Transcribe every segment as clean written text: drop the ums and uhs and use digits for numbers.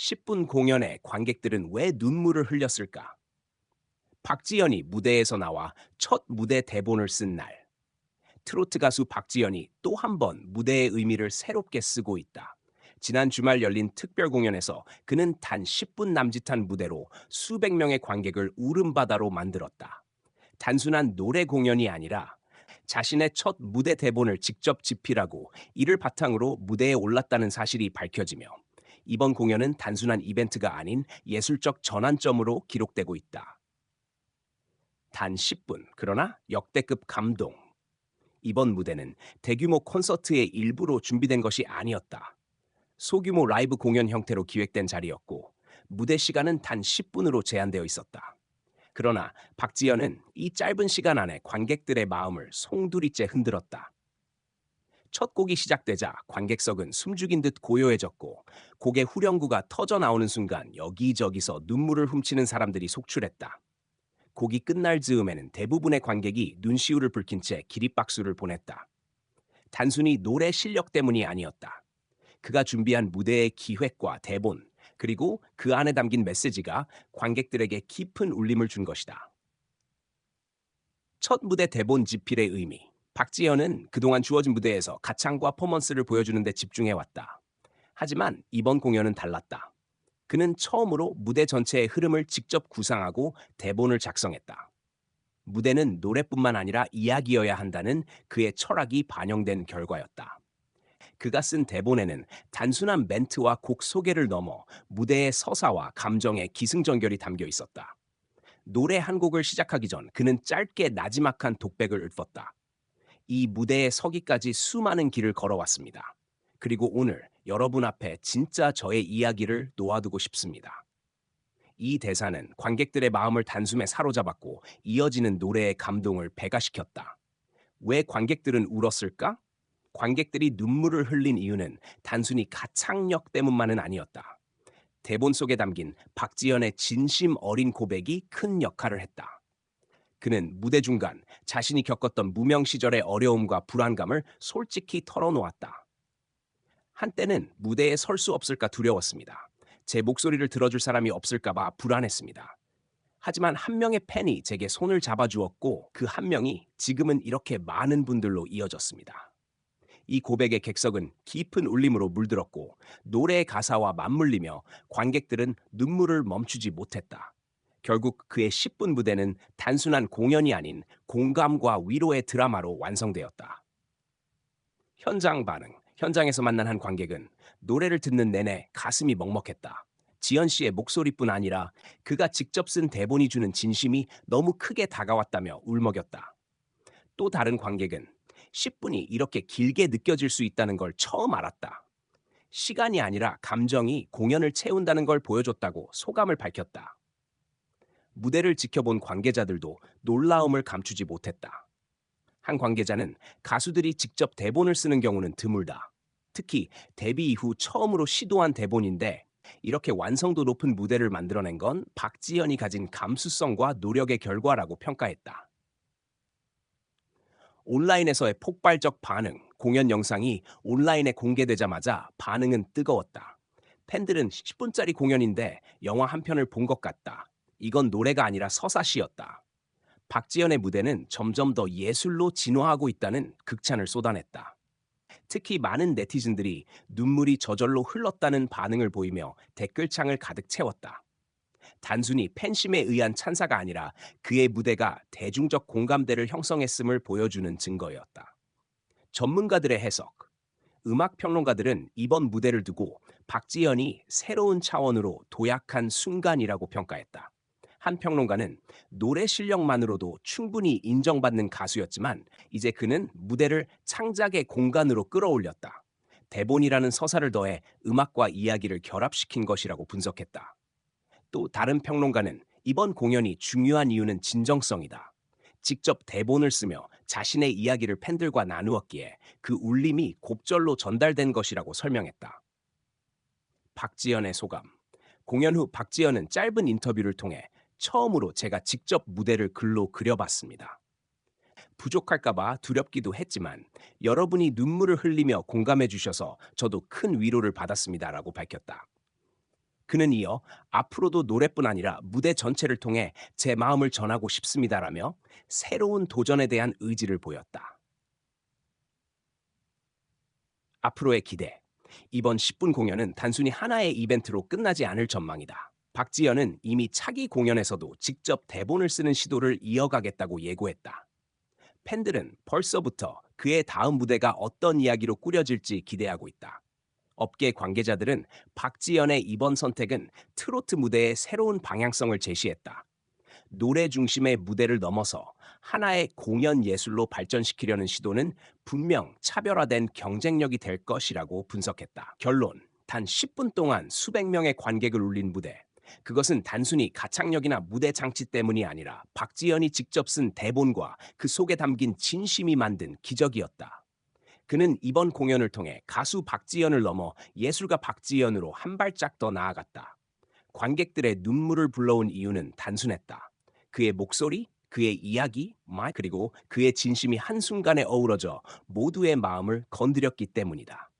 10분 공연에 관객들은 왜 눈물을 흘렸을까? 박지연이 무대에서 나와 첫 무대 대본을 쓴 날. 트로트 가수 박지연이 또 한 번 무대의 의미를 새롭게 쓰고 있다. 지난 주말 열린 특별 공연에서 그는 단 10분 남짓한 무대로 수백 명의 관객을 울음바다로 만들었다. 단순한 노래 공연이 아니라 자신의 첫 무대 대본을 직접 집필하고 이를 바탕으로 무대에 올랐다는 사실이 밝혀지며 이번 공연은 단순한 이벤트가 아닌 예술적 전환점으로 기록되고 있다. 단 10분, 그러나 역대급 감동. 이번 무대는 대규모 콘서트의 일부로 준비된 것이 아니었다. 소규모 라이브 공연 형태로 기획된 자리였고, 무대 시간은 단 10분으로 제한되어 있었다. 그러나 박지연은 이 짧은 시간 안에 관객들의 마음을 송두리째 흔들었다. 첫 곡이 시작되자 관객석은 숨죽인 듯 고요해졌고 곡의 후렴구가 터져 나오는 순간 여기저기서 눈물을 훔치는 사람들이 속출했다. 곡이 끝날 즈음에는 대부분의 관객이 눈시울을 붉힌 채 기립박수를 보냈다. 단순히 노래 실력 때문이 아니었다. 그가 준비한 무대의 기획과 대본, 그리고 그 안에 담긴 메시지가 관객들에게 깊은 울림을 준 것이다. 첫 무대 대본 집필의 의미. 박지현은 그동안 주어진 무대에서 가창과 퍼포먼스를 보여주는 데 집중해왔다. 하지만 이번 공연은 달랐다. 그는 처음으로 무대 전체의 흐름을 직접 구상하고 대본을 작성했다. 무대는 노래뿐만 아니라 이야기여야 한다는 그의 철학이 반영된 결과였다. 그가 쓴 대본에는 단순한 멘트와 곡 소개를 넘어 무대의 서사와 감정의 기승전결이 담겨 있었다. 노래 한 곡을 시작하기 전 그는 짧게 나지막한 독백을 읊었다. 이 무대에 서기까지 수많은 길을 걸어왔습니다. 그리고 오늘 여러분 앞에 진짜 저의 이야기를 놓아두고 싶습니다. 이 대사는 관객들의 마음을 단숨에 사로잡았고 이어지는 노래의 감동을 배가시켰다. 왜 관객들은 울었을까? 관객들이 눈물을 흘린 이유는 단순히 가창력 때문만은 아니었다. 대본 속에 담긴 박지연의 진심 어린 고백이 큰 역할을 했다. 그는 무대 중간 자신이 겪었던 무명 시절의 어려움과 불안감을 솔직히 털어놓았다. 한때는 무대에 설 수 없을까 두려웠습니다. 제 목소리를 들어줄 사람이 없을까봐 불안했습니다. 하지만 한 명의 팬이 제게 손을 잡아주었고 그 한 명이 지금은 이렇게 많은 분들로 이어졌습니다. 이 고백의 객석은 깊은 울림으로 물들었고 노래의 가사와 맞물리며 관객들은 눈물을 멈추지 못했다. 결국 그의 10분 무대는 단순한 공연이 아닌 공감과 위로의 드라마로 완성되었다. 현장 반응. 현장에서 만난 한 관객은 노래를 듣는 내내 가슴이 먹먹했다. 지연 씨의 목소리뿐 아니라 그가 직접 쓴 대본이 주는 진심이 너무 크게 다가왔다며 울먹였다. 또 다른 관객은 10분이 이렇게 길게 느껴질 수 있다는 걸 처음 알았다. 시간이 아니라 감정이 공연을 채운다는 걸 보여줬다고 소감을 밝혔다. 무대를 지켜본 관계자들도 놀라움을 감추지 못했다. 한 관계자는 가수들이 직접 대본을 쓰는 경우는 드물다. 특히 데뷔 이후 처음으로 시도한 대본인데 이렇게 완성도 높은 무대를 만들어낸 건 박지현이 가진 감수성과 노력의 결과라고 평가했다. 온라인에서의 폭발적 반응, 공연 영상이 온라인에 공개되자마자 반응은 뜨거웠다. 팬들은 10분짜리 공연인데 영화 한 편을 본 것 같다. 이건 노래가 아니라 서사시였다. 박지연의 무대는 점점 더 예술로 진화하고 있다는 극찬을 쏟아냈다. 특히 많은 네티즌들이 눈물이 저절로 흘렀다는 반응을 보이며 댓글창을 가득 채웠다. 단순히 팬심에 의한 찬사가 아니라 그의 무대가 대중적 공감대를 형성했음을 보여주는 증거였다. 전문가들의 해석. 음악 평론가들은 이번 무대를 두고 박지연이 새로운 차원으로 도약한 순간이라고 평가했다. 한 평론가는 노래 실력만으로도 충분히 인정받는 가수였지만 이제 그는 무대를 창작의 공간으로 끌어올렸다. 대본이라는 서사를 더해 음악과 이야기를 결합시킨 것이라고 분석했다. 또 다른 평론가는 이번 공연이 중요한 이유는 진정성이다. 직접 대본을 쓰며 자신의 이야기를 팬들과 나누었기에 그 울림이 곡절로 전달된 것이라고 설명했다. 박지연의 소감. 공연 후 박지연은 짧은 인터뷰를 통해 처음으로 제가 직접 무대를 글로 그려봤습니다. 부족할까봐 두렵기도 했지만 여러분이 눈물을 흘리며 공감해 주셔서 저도 큰 위로를 받았습니다라고 밝혔다. 그는 이어 앞으로도 노래뿐 아니라 무대 전체를 통해 제 마음을 전하고 싶습니다라며 새로운 도전에 대한 의지를 보였다. 앞으로의 기대. 이번 10분 공연은 단순히 하나의 이벤트로 끝나지 않을 전망이다. 박지현은 이미 차기 공연에서도 직접 대본을 쓰는 시도를 이어가겠다고 예고했다. 팬들은 벌써부터 그의 다음 무대가 어떤 이야기로 꾸려질지 기대하고 있다. 업계 관계자들은 박지연의 이번 선택은 트로트 무대의 새로운 방향성을 제시했다. 노래 중심의 무대를 넘어서 하나의 공연 예술로 발전시키려는 시도는 분명 차별화된 경쟁력이 될 것이라고 분석했다. 결론. 단 10분 동안 수백 명의 관객을 울린 무대. 그것은 단순히 가창력이나 무대 장치 때문이 아니라 박지연이 직접 쓴 대본과 그 속에 담긴 진심이 만든 기적이었다. 그는 이번 공연을 통해 가수 박지연을 넘어 예술가 박지연으로 한 발짝 더 나아갔다. 관객들의 눈물을 불러온 이유는 단순했다. 그의 목소리, 그의 이야기, 그리고 그의 진심이 한순간에 어우러져 모두의 마음을 건드렸기 때문이다.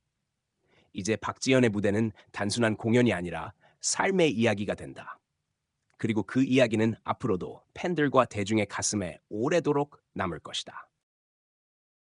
이제 박지연의 무대는 단순한 공연이 아니라 삶의 이야기가 된다. 그리고 그 이야기는 앞으로도 팬들과 대중의 가슴에 오래도록 남을 것이다.